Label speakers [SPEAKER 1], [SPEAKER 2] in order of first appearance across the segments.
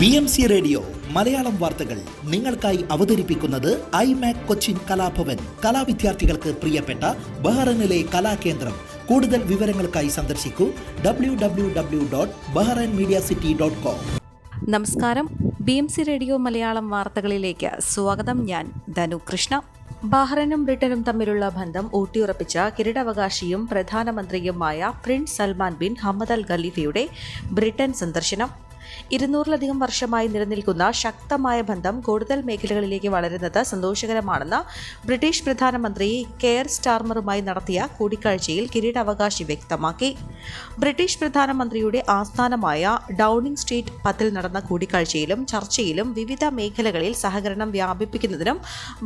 [SPEAKER 1] BMC radio Malayalam വാർത്തകൾ നിങ്ങൾക്കായി അവതരിപ്പിക്കുന്നത് ഐമാക് കൊച്ചിൻ കലാഭവൻ. കലാവിദ്യാർത്ഥികൾക്ക് പ്രിയപ്പെട്ട ബഹ്റൈനിലെ കലാകേന്ദ്രം. കൂടുതൽ വിവരങ്ങൾക്കായി സന്ദർശിക്കൂ www.bahrainmediacity.com.
[SPEAKER 2] നമസ്കാരം. BMC റേഡിയോ മലയാളം വാർത്തകളിലേക്ക് സ്വാഗതം. ഞാൻ ധനു കൃഷ്ണ. ബഹ്റൈനും ബ്രിട്ടനും തമ്മിലുള്ള ബന്ധം ഊട്ടിയുറപ്പിച്ച കിരീടാവകാശിയും പ്രധാനമന്ത്രിയുമായ പ്രിൻസ് സൽമാൻ ബിൻ ഹമദ് അൽ ഖലീഫയുടെ ബ്രിട്ടൻ സന്ദർശനം. 200-ലധികം വർഷമായി നിലനിൽക്കുന്ന ശക്തമായ ബന്ധം കൂടുതൽ മേഖലകളിലേക്ക് വളരുന്നത് സന്തോഷകരമാണെന്ന് ബ്രിട്ടീഷ് പ്രധാനമന്ത്രി കെയർ സ്റ്റാർമറുമായി നടത്തിയ കൂടിക്കാഴ്ചയിൽ കിരീടാവകാശി വ്യക്തമാക്കി. ബ്രിട്ടീഷ് പ്രധാനമന്ത്രിയുടെ ആസ്ഥാനമായ ഡൗണിംഗ് സ്ട്രീറ്റ് 10 നടന്ന കൂടിക്കാഴ്ചയിലും ചർച്ചയിലും വിവിധ മേഖലകളിൽ സഹകരണം വ്യാപിപ്പിക്കുന്നതിനും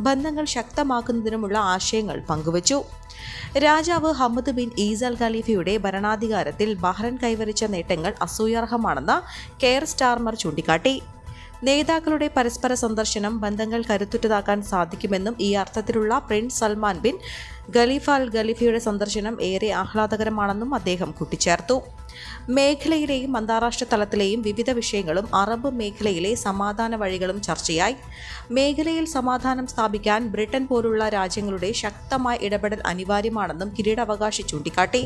[SPEAKER 2] ബന്ധങ്ങൾ ശക്തമാക്കുന്നതിനുമുള്ള ആശയങ്ങൾ പങ്കുവച്ചു. രാജാവ് ഹമദ് ബിൻ ഈസ അൽ ഖലീഫയുടെ ഭരണാധികാരത്തിൽ ബഹ്റൈൻ കൈവരിച്ച നേട്ടങ്ങൾ അസൂയാർഹമാണെന്ന് കെയർ സ്റ്റാർമർ ചൂണ്ടിക്കാട്ടി. നേതാക്കളുടെ പരസ്പര സന്ദർശനം ബന്ധങ്ങൾ കരുത്തുറ്റതാക്കാൻ സാധിക്കുമെന്നും ഈ അർത്ഥത്തിലുള്ള പ്രിൻസ് സൽമാൻ ബിൻ ഖലീഫ അൽ ഖലീഫയുടെ സന്ദർശനം ഏറെ ആഹ്ലാദകരമാണെന്നും അദ്ദേഹം കൂട്ടിച്ചേർത്തു. മേഖലയിലെയും അന്താരാഷ്ട്ര തലത്തിലെയും വിവിധ വിഷയങ്ങളും അറബ് മേഖലയിലെ സമാധാന വഴികളും ചർച്ചയായി. മേഖലയിൽ സമാധാനം സ്ഥാപിക്കാൻ ബ്രിട്ടൻ പോലുള്ള രാജ്യങ്ങളുടെ ശക്തമായ ഇടപെടൽ അനിവാര്യമാണെന്നും കിരീടാവകാശി ചൂണ്ടിക്കാട്ടി.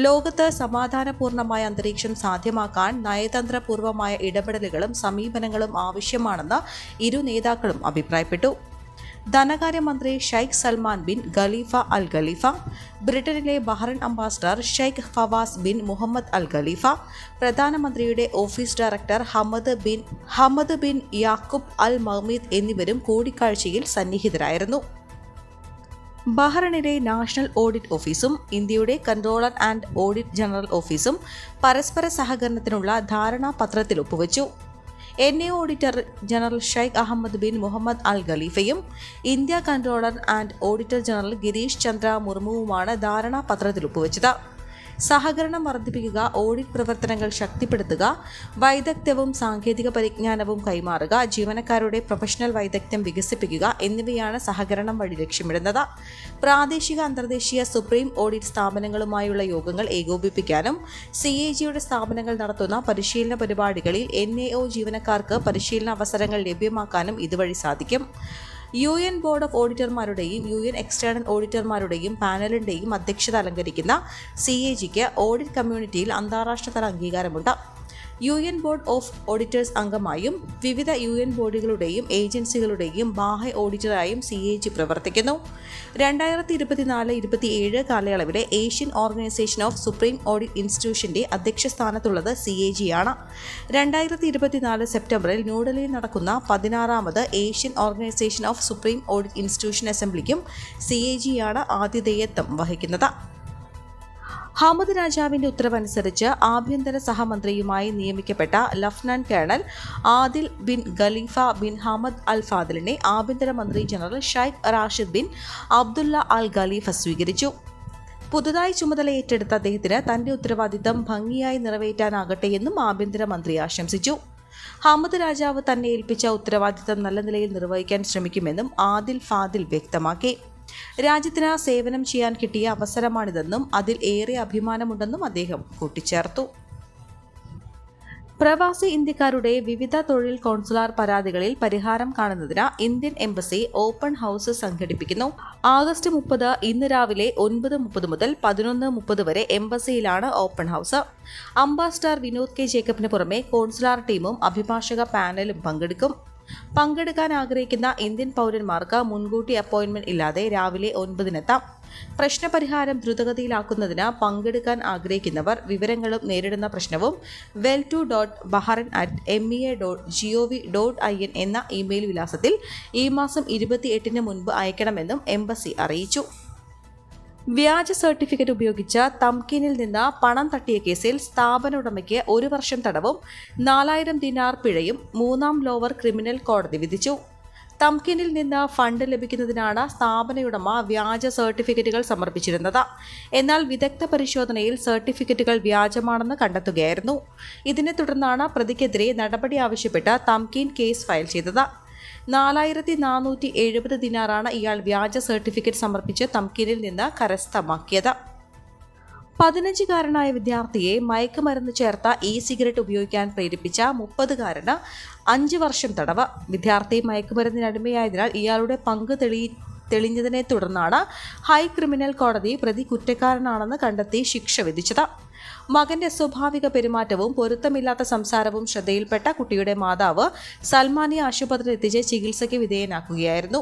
[SPEAKER 2] ലോകത്ത് സമാധാനപൂർണമായ അന്തരീക്ഷം സാധ്യമാക്കാൻ നയതന്ത്രപൂർവമായ ഇടപെടലുകളും സമീപനങ്ങളും ആവശ്യമാണെന്ന് ഇരു നേതാക്കളും അഭിപ്രായപ്പെട്ടു. ധനകാര്യമന്ത്രി Sheikh Salman bin Khalifa al Khalifa, ബ്രിട്ടനിലെ Bahrain ambassador Sheikh Fawaz bin Mohammed al Khalifa, പ്രധാനമന്ത്രിയുടെ office director Hamad bin Yaqoob al Mahmeed എന്നിവരും കൂടിക്കാഴ്ചയിൽ സന്നിഹിതരായിരുന്നു. ബഹ്റൈനിലെ നാഷണൽ ഓഡിറ്റ് ഓഫീസും ഇന്ത്യയുടെ കൺട്രോളർ ആൻഡ് ഓഡിറ്റ് ജനറൽ ഓഫീസും പരസ്പര സഹകരണത്തിനുള്ള ധാരണാപത്രത്തിൽ ഒപ്പുവച്ചു. NA auditor general Sheikh Ahmed bin Mohammed al ഖലീഫയും India controller and auditor general Girish Chandra മുർമുവുമാണ് ധാരണാപത്രത്തിൽ ഒപ്പുവെച്ചത്. സഹകരണം വർദ്ധിപ്പിക്കുക, ഓഡിറ്റ് പ്രവർത്തനങ്ങൾ ശക്തിപ്പെടുത്തുക, വൈദഗ്ധ്യവും സാങ്കേതിക പരിജ്ഞാനവും കൈമാറുക, ജീവനക്കാരുടെ പ്രൊഫഷണൽ വൈദഗ്ധ്യം വികസിപ്പിക്കുക എന്നിവയാണ് സഹകരണം വഴി ലക്ഷ്യമിടുന്നത്. പ്രാദേശിക അന്തർദേശീയ സുപ്രീം ഓഡിറ്റ് സ്ഥാപനങ്ങളുമായുള്ള യോഗങ്ങൾ ഏകോപിപ്പിക്കാനും CAGയുടെ സ്ഥാപനങ്ങൾ നടത്തുന്ന പരിശീലന പരിപാടികളിൽ NAO ജീവനക്കാർക്ക് പരിശീലന അവസരങ്ങൾ ലഭ്യമാക്കാനും ഇതുവഴി സാധിക്കും. UN ബോർഡ് ഓഫ് ഓഡിറ്റർമാരുടെയും UN എക്സ്റ്റേണൽ ഓഡിറ്റർമാരുടെയും പാനലിന്റെയും അധ്യക്ഷത അലങ്കരിക്കുന്ന CAGക്ക് ഓഡിറ്റ് കമ്മ്യൂണിറ്റിയിൽ അന്താരാഷ്ട്ര തല അംഗീകാരമുണ്ട്. UN ബോർഡ് ഓഫ് ഓഡിറ്റേഴ്സ് അംഗമായും വിവിധ UN ബോഡികളുടെയും ഏജൻസികളുടെയും ബാഹ്യ ഓഡിറ്ററായും CAG പ്രവർത്തിക്കുന്നു. 2024-27 കാലയളവിലെ Asian organisation of supreme audit ഇൻസ്റ്റിറ്റ്യൂഷന്റെ അധ്യക്ഷ സ്ഥാനത്തുള്ളത് CAG ആണ്. 2024 സെപ്റ്റംബറിൽ ന്യൂഡൽഹിയിൽ നടക്കുന്ന 16ാമത് Asian organisation of supreme audit institution അസംബ്ലിക്കും CAG ആണ് ആതിഥേയത്വം വഹിക്കുന്നത്. ഹമദ് രാജാവിന്റെ ഉത്തരവനുസരിച്ച് ആഭ്യന്തര സഹമന്ത്രിയുമായി നിയമിക്കപ്പെട്ട lieutenant colonel Adil bin Khalifa bin Hamad al ഫാദിലിനെ ആഭ്യന്തരമന്ത്രി general Sheikh Rashid bin Abdullah al Khalifa സ്വീകരിച്ചു. പുതുതായി ചുമതല ഏറ്റെടുത്ത അദ്ദേഹത്തിന് തന്റെ ഉത്തരവാദിത്തം ഭംഗിയായി നിറവേറ്റാനാകട്ടെയെന്നും ആഭ്യന്തരമന്ത്രി ആശംസിച്ചു. ഹമദ് രാജാവ് തന്നെ ഏൽപ്പിച്ച ഉത്തരവാദിത്തം നല്ല നിലയിൽ നിർവഹിക്കാൻ ശ്രമിക്കുമെന്നും ആദിൽ ഫാദിൽ വ്യക്തമാക്കി. രാജ്യത്തിന് സേവനം ചെയ്യാൻ കിട്ടിയ അവസരമാണിതെന്നും അതിൽ ഏറെ അഭിമാനമുണ്ടെന്നും അദ്ദേഹം കൂട്ടിച്ചേർത്തു. പ്രവാസി ഇന്ത്യക്കാരുടെ വിവിധ തൊഴിൽ കോൺസുലാർ പരാതികളിൽ പരിഹാരം കാണുന്നതിന് ഇന്ത്യൻ എംബസി ഓപ്പൺ ഹൌസ് സംഘടിപ്പിക്കുന്നു. ആഗസ്റ്റ് 30 ഇന്ന് രാവിലെ 9:30 മുതൽ 11:30 വരെ എംബസിയിലാണ് open house. Ambassador Vinod K ജേക്കബിന് പുറമെ കോൺസുലാർ ടീമും അഭിഭാഷക പാനലും പങ്കെടുക്കും. പങ്കെടുക്കാൻ ആഗ്രഹിക്കുന്ന ഇന്ത്യൻ പൗരന്മാർക്ക് മുൻകൂട്ടി അപ്പോയിന്റ്മെന്റ് ഇല്ലാതെ രാവിലെ 9-നെത്താം. പ്രശ്നപരിഹാരം ദ്രുതഗതിയിലാക്കുന്നതിന് പങ്കെടുക്കാൻ ആഗ്രഹിക്കുന്നവർ വിവരങ്ങളും നേരിടുന്ന പ്രശ്നവും well2.bahrain@mea.gov.in എന്ന ഇമെയിൽ വിലാസത്തിൽ ഈ മാസം 28-ന് മുൻപ് അയക്കണമെന്നും എംബസി അറിയിച്ചു. വ്യാജ സർട്ടിഫിക്കറ്റ് ഉപയോഗിച്ച് തംകീനിൽ നിന്ന് പണം തട്ടിയ കേസിൽ സ്ഥാപന ഉടമയ്ക്ക് 1 വർഷം തടവും 4000 ദിനാർ പിഴയും 3ാം ലോവർ ക്രിമിനൽ കോടതി വിധിച്ചു. തംകീനിൽ നിന്ന് ഫണ്ട് ലഭിക്കുന്നതിനാണ് സ്ഥാപനയുടമ വ്യാജ സർട്ടിഫിക്കറ്റുകൾ സമർപ്പിച്ചിരുന്നത്. എന്നാൽ വിദഗ്ധ പരിശോധനയിൽ സർട്ടിഫിക്കറ്റുകൾ വ്യാജമാണെന്ന് കണ്ടെത്തുകയായിരുന്നു. ഇതിനെ തുടർന്നാണ് പ്രതിക്കെതിരെ നടപടി ആവശ്യപ്പെട്ട് തംകീൻ കേസ് ഫയൽ ചെയ്തത്. 4470 ദിനാറാണ് ഇയാൾ വ്യാജ സർട്ടിഫിക്കറ്റ് സമർപ്പിച്ച് തംകീനിൽ നിന്ന് കരസ്ഥമാക്കിയത്. 15-കാരനായ വിദ്യാർത്ഥിയെ മയക്കുമരുന്ന് ചേർത്ത സിഗരറ്റ് ഉപയോഗിക്കാൻ പ്രേരിപ്പിച്ച 30-കാരന് 5 വർഷം തടവ്. വിദ്യാർത്ഥി മയക്കുമരുന്നിനടിമയായതിനാൽ ഇയാളുടെ പങ്ക് തെളിഞ്ഞതിനെ തുടർന്നാണ് ഹൈ ക്രിമിനൽ കോടതി പ്രതി കുറ്റക്കാരനാണെന്ന് കണ്ടെത്തി ശിക്ഷ വിധിച്ചത്. മകന്റെ സ്വാഭാവിക പെരുമാറ്റവും പൊരുത്തമില്ലാത്ത സംസാരവും ശ്രദ്ധയിൽപ്പെട്ട കുട്ടിയുടെ മാതാവ് സൽമാനിയെ ആശുപത്രിയിൽ എത്തിച്ച് ചികിത്സയ്ക്ക് വിധേയനാക്കുകയായിരുന്നു.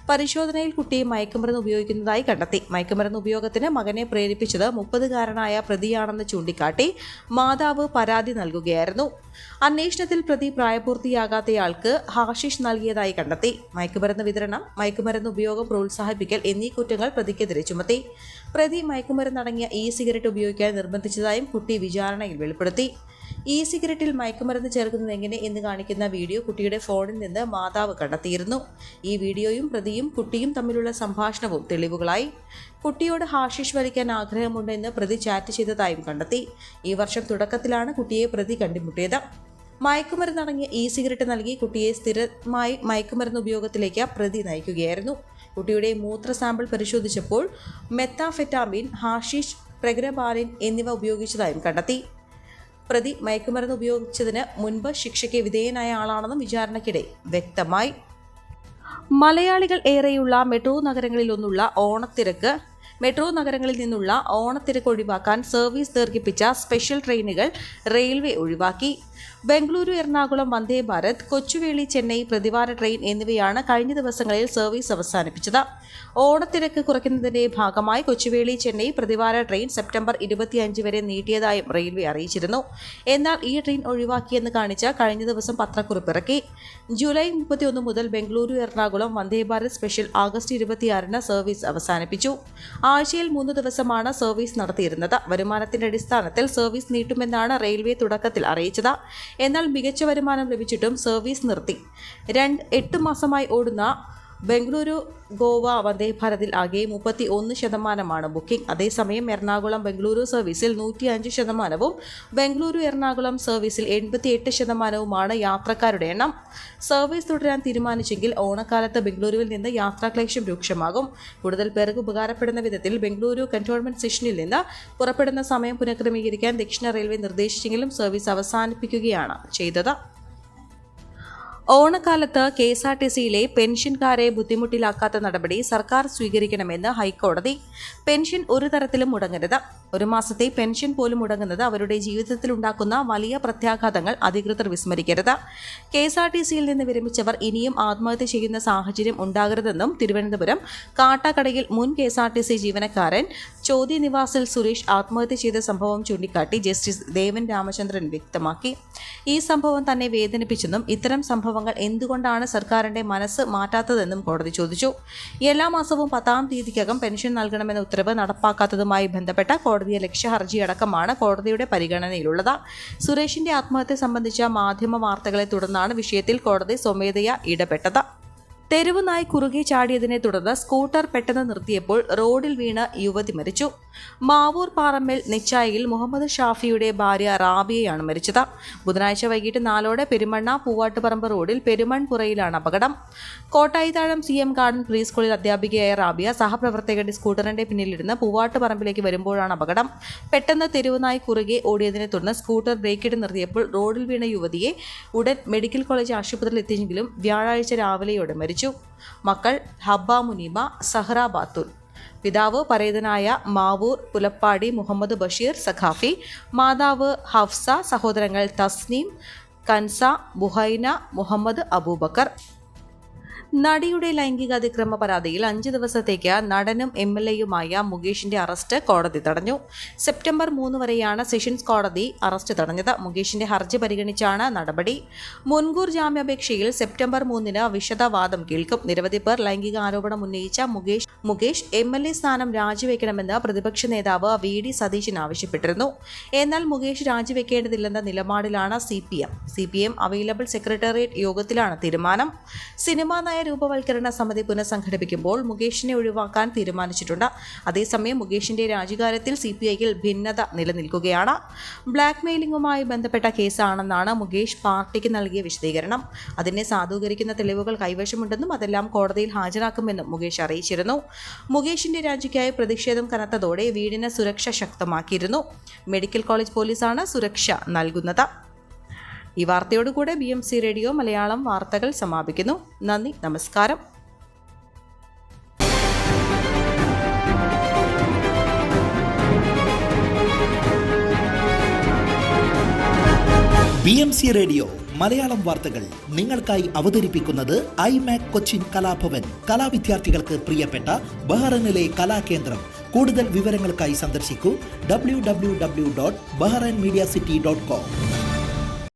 [SPEAKER 2] പരിശോധനയിൽ കുട്ടിയെ മയക്കുമരുന്ന് ഉപയോഗിക്കുന്നതായി കണ്ടെത്തി. മയക്കുമരുന്ന് ഉപയോഗത്തിന് മകനെ പ്രേരിപ്പിച്ചത് 30-കാരനായ പ്രതിയാണെന്ന് ചൂണ്ടിക്കാട്ടി മാതാവ് പരാതി നൽകുകയായിരുന്നു. അന്വേഷണത്തിൽ പ്രതി പ്രായപൂർത്തിയാകാത്തയാൾക്ക് ഹാഷിഷ് നൽകിയതായി കണ്ടെത്തി. മയക്കുമരുന്ന് വിതരണം, മയക്കുമരുന്ന് ഉപയോഗം പ്രോത്സാഹിപ്പിക്കൽ എന്നീ കുറ്റങ്ങൾ പ്രതിക്കെതിരെ ചുമത്തി. പ്രതി മയക്കുമരുന്നടങ്ങിയ സിഗരറ്റ് ഉപയോഗിക്കാൻ നിർബന്ധിച്ചതായും കുട്ടി വിചാരണയിൽ വെളിപ്പെടുത്തി. സിഗരറ്റിൽ മയക്കുമരുന്ന് ചേർക്കുന്നത് എങ്ങനെ എന്ന് കാണിക്കുന്ന വീഡിയോ കുട്ടിയുടെ ഫോണിൽ നിന്ന് മാതാവ് കണ്ടെത്തിയിരുന്നു. ഈ വീഡിയോയും പ്രതിയും കുട്ടിയും തമ്മിലുള്ള സംഭാഷണവും തെളിവുകളായി. കുട്ടിയോട് ഹാഷിഷ് വലിക്കാൻ ആഗ്രഹമുണ്ടെന്ന് പ്രതി ചാറ്റ് ചെയ്തതായും കണ്ടെത്തി. ഈ വർഷം തുടക്കത്തിലാണ് കുട്ടിയെ പ്രതി കണ്ടുമുട്ടിയത്. മയക്കുമരുന്നടങ്ങിയ സിഗരറ്റ് നൽകി കുട്ടിയെ സ്ഥിരമായി മയക്കുമരുന്ന് ഉപയോഗത്തിലേക്ക് പ്രതി നയിക്കുകയായിരുന്നു. കുട്ടിയുടെ മൂത്ര സാമ്പിൾ പരിശോധിച്ചപ്പോൾ മെത്താഫെറ്റാമിൻ, ഹാഷിഷ്, പ്രഗ്രബാലിൻ എന്നിവ ഉപയോഗിച്ചതായും കണ്ടെത്തി. പ്രതി മയക്കുമരുന്ന് ഉപയോഗിച്ചതിന് മുൻപ് ശിക്ഷയ്ക്ക് വിധേയനായ ആളാണെന്നും വിചാരണയ്ക്കിടെ വ്യക്തമായി. മലയാളികൾ ഏറെയുള്ള മെട്രോ നഗരങ്ങളിൽ നിന്നുള്ള ഓണത്തിരക്ക് ഒഴിവാക്കാൻ സർവീസ് ദീർഘിപ്പിച്ച സ്പെഷ്യൽ ട്രെയിനുകൾ റെയിൽവേ ഒഴിവാക്കി. ബംഗളൂരു, എറണാകുളം വന്ദേ ഭാരത്, കൊച്ചുവേളി, ചെന്നൈ പ്രതിവാര ട്രെയിൻ എന്നിവയാണ് കഴിഞ്ഞ ദിവസങ്ങളിൽ സർവീസ് അവസാനിപ്പിച്ചത്. ഓണത്തിരക്ക് കുറയ്ക്കുന്നതിന്റെ ഭാഗമായി കൊച്ചുവേളി, ചെന്നൈ പ്രതിവാര ട്രെയിൻ സെപ്റ്റംബർ 25 വരെ നീട്ടിയതായും റെയിൽവേ അറിയിച്ചിരുന്നു. എന്നാൽ ഈ ട്രെയിൻ ഒഴിവാക്കിയെന്ന് കാണിച്ച് കഴിഞ്ഞ ദിവസം പത്രക്കുറിപ്പിറക്കി. ജൂലൈ 31 മുതൽ Bengaluru, Ernakulam Vande Bharat special August 26-ന് service അവസാനിപ്പിച്ചു. ആഴ്ചയിൽ 3 ദിവസമാണ് സർവീസ് നടത്തിയിരുന്നത്. വരുമാനത്തിന്റെ അടിസ്ഥാനത്തിൽ സർവീസ് നീട്ടുമെന്നാണ് റെയിൽവേ തുടക്കത്തിൽ അറിയിച്ചത്. എന്നാൽ മികച്ച വരുമാനം ലഭിച്ചിട്ടും സർവീസ് നിർത്തി. 8 മാസമായി ഓടുന്ന ബംഗളൂരു ഗോവ വന്ദേ ഭാരതിൽ ആകെ 31% ബുക്കിംഗ്. അതേസമയം എറണാകുളം ബംഗളൂരു സർവീസിൽ 105%, ബംഗളൂരു എറണാകുളം സർവീസിൽ 88% യാത്രക്കാരുടെ എണ്ണം. സർവീസ് തുടരാൻ തീരുമാനിച്ചെങ്കിൽ ഓണക്കാലത്ത് ബംഗളൂരുവിൽ നിന്ന് യാത്രാക്ലേശം രൂക്ഷമാകും. കൂടുതൽ പേർക്ക് ഉപകാരപ്പെടുന്ന വിധത്തിൽ ബംഗളൂരു കന്റോൺമെന്റ് സ്റ്റേഷനിൽ നിന്ന് പുറപ്പെടുന്ന സമയം പുനഃക്രമീകരിക്കാൻ ദക്ഷിണ റെയിൽവേ നിർദ്ദേശിച്ചെങ്കിലും സർവീസ് അവസാനിപ്പിക്കുകയാണ് ചെയ്തത്. ഓണക്കാലത്ത് KSRTCയിലെ പെൻഷൻകാരെ ബുദ്ധിമുട്ടിലാക്കാത്ത നടപടി സർക്കാർ സ്വീകരിക്കണമെന്ന് ഹൈക്കോടതി. പെൻഷൻ ഒരു തരത്തിലും മുടങ്ങരുത്. ഒരു മാസത്തെ പെൻഷൻ പോലും മുടങ്ങുന്നത് അവരുടെ ജീവിതത്തിൽ ഉണ്ടാക്കുന്ന വലിയ പ്രത്യാഘാതങ്ങൾ അധികൃതർ വിസ്മരിക്കരുത്. KSRTCയിൽ നിന്ന് വിരമിച്ചവർ ഇനിയും ആത്മഹത്യ ചെയ്യുന്ന സാഹചര്യം ഉണ്ടാകരുതെന്നും തിരുവനന്തപുരം കാട്ടാക്കടയിൽ മുൻ KSRTC ജീവനക്കാരൻ ചോദ്യ നിവാസിൽ സുരേഷ് ആത്മഹത്യ ചെയ്ത സംഭവം ചൂണ്ടിക്കാട്ടി ജസ്റ്റിസ് ദേവൻ രാമചന്ദ്രൻ വ്യക്തമാക്കി. ഈ സംഭവം തന്നെ വേദനിപ്പിച്ചെന്നും ഇത്തരം സംഭവങ്ങൾ എന്തുകൊണ്ടാണ് സർക്കാരിന്റെ മനസ്സ് മാറ്റാത്തതെന്നും കോടതി ചോദിച്ചു. എല്ലാ മാസവും 10-ാം തീയതിക്കകം പെൻഷൻ നൽകണമെന്ന ഉത്തരവ് നടപ്പാക്കാത്തതുമായി ബന്ധപ്പെട്ട കോടതിയെ ലക്ഷ്യ ഹർജിയടക്കമാണ് കോടതിയുടെ പരിഗണനയിലുള്ളത്. സുരേഷിന്റെ ആത്മഹത്യ സംബന്ധിച്ച മാധ്യമ വാർത്തകളെ തുടർന്നാണ് വിഷയത്തിൽ കോടതി സ്വമേധയാ ഇടപെട്ടത്. തെരുവ് നായ് കുറുകെ ചാടിയതിനെ തുടർന്ന് സ്കൂട്ടർ പെട്ടെന്ന് നിർത്തിയപ്പോൾ റോഡിൽ വീണ് യുവതി മരിച്ചു. മാവൂർ പാറമ്മൽ നെച്ചായിൽ മുഹമ്മദ് ഷാഫിയുടെ ഭാര്യ റാബിയയാണ് മരിച്ചത്. ബുധനാഴ്ച വൈകിട്ട് 4-ഓടെ പെരുമണ്ണ പൂവാട്ടുപറമ്പ് റോഡിൽ പെരുമൺപുറയിലാണ് അപകടം. കോട്ടായിത്താഴം CM ഗാർഡൻ പ്രീ സ്കൂളിൽ അധ്യാപികയായ റാബിയ സഹപ്രവർത്തകരുടെ സ്കൂട്ടറിന്റെ പിന്നിലിരുന്ന് പൂവാട്ടുപറമ്പിലേക്ക് വരുമ്പോഴാണ് അപകടം. പെട്ടെന്ന് തെരുവ് നായ് കുറുകെ ഓടിയതിനെ തുടർന്ന് സ്കൂട്ടർ ബ്രേക്കിട്ട് നിർത്തിയപ്പോൾ റോഡിൽ വീണ യുവതിയെ ഉടൻ മെഡിക്കൽ കോളേജ് ആശുപത്രിയിൽ എത്തിച്ചെങ്കിലും വ്യാഴാഴ്ച രാവിലെയോടെ മരിച്ചു. മക്കൾ ഹബ്ബ മുനീബ, സഹറ ബാത്തുൽ. പിതാവ് പരേതനായ മാവൂർ പുലപ്പാടി മുഹമ്മദ് ബഷീർ സഖാഫി, മാതാവ് ഹഫ്സ, സഹോദരങ്ങൾ തസ്നീം, കൻസ, ബുഹൈന, മുഹമ്മദ് അബൂബക്കർ. നടിയുടെ ലൈംഗിക അതിക്രമ പരാതിയിൽ 5 ദിവസത്തേക്ക് നടനും MLAയുമായ മുകേഷിന്റെ അറസ്റ്റ് കോടതി തടഞ്ഞു. സെപ്റ്റംബർ 3 വരെയാണ് സെഷൻസ് കോടതി അറസ്റ്റ് തടഞ്ഞത്. മുകേഷിന്റെ ഹർജി പരിഗണിച്ചാണ് നടപടി. മുൻകൂർ ജാമ്യാപേക്ഷയിൽ സെപ്റ്റംബർ 3-ന് വിശദവാദം കേൾക്കും. നിരവധി പേർ ലൈംഗിക ആരോപണം ഉന്നയിച്ച മുകേഷ് MLA സ്ഥാനം രാജിവെക്കണമെന്ന് പ്രതിപക്ഷ നേതാവ് VD സതീശൻ ആവശ്യപ്പെട്ടിരുന്നു. എന്നാൽ മുകേഷ് രാജിവെക്കേണ്ടതില്ലെന്ന നിലപാടിലാണ് CPM അവൈലബിൾ സെക്രട്ടേറിയറ്റ് യോഗത്തിലാണ് തീരുമാനം. സിനിമാ രൂപവൽക്കരണ സമിതി പുനഃസംഘടിപ്പിക്കുമ്പോൾ മുകേഷിനെ ഒഴിവാക്കാൻ തീരുമാനിച്ചിട്ടുണ്ട്. അതേസമയം മുകേഷിന്റെ രാജിക്കാര്യത്തിൽ CPIയിൽ ഭിന്നത നിലനിൽക്കുകയാണ്. ബ്ലാക്ക് മെയിലിംഗുമായി ബന്ധപ്പെട്ട കേസാണെന്നാണ് മുകേഷ് പാർട്ടിക്ക് നൽകിയ വിശദീകരണം. അതിനെ സാധൂകരിക്കുന്ന തെളിവുകൾ കൈവശമുണ്ടെന്നും അതെല്ലാം കോടതിയിൽ ഹാജരാക്കുമെന്നും മുകേഷ് അറിയിച്ചിരുന്നു. മുകേഷിന്റെ രാജിക്കായി പ്രതിഷേധം കനത്തതോടെ വീടിന് സുരക്ഷ ശക്തമാക്കിയിരുന്നു. മെഡിക്കൽ കോളേജ് പോലീസാണ് സുരക്ഷ നൽകുന്നത്. ഈ വാർത്തയോടുകൂടെ BMC റേഡിയോ മലയാളം വാർത്തകൾ സമാപിക്കുന്നു. നന്ദി, നമസ്കാരം.
[SPEAKER 1] BMC റേഡിയോ മലയാളം വാർത്തകൾ നിങ്ങൾക്കായി അവതരിപ്പിക്കുന്നത് iMac കൊച്ചിൻ കലാഭവൻ. കലാവിദ്യാർത്ഥികൾക്ക് പ്രിയപ്പെട്ട ബഹ്റൈനിലെ കലാകേന്ദ്രം. കൂടുതൽ വിവരങ്ങൾക്കായി സന്ദർശിക്കൂ www.bahrainmediacity.com.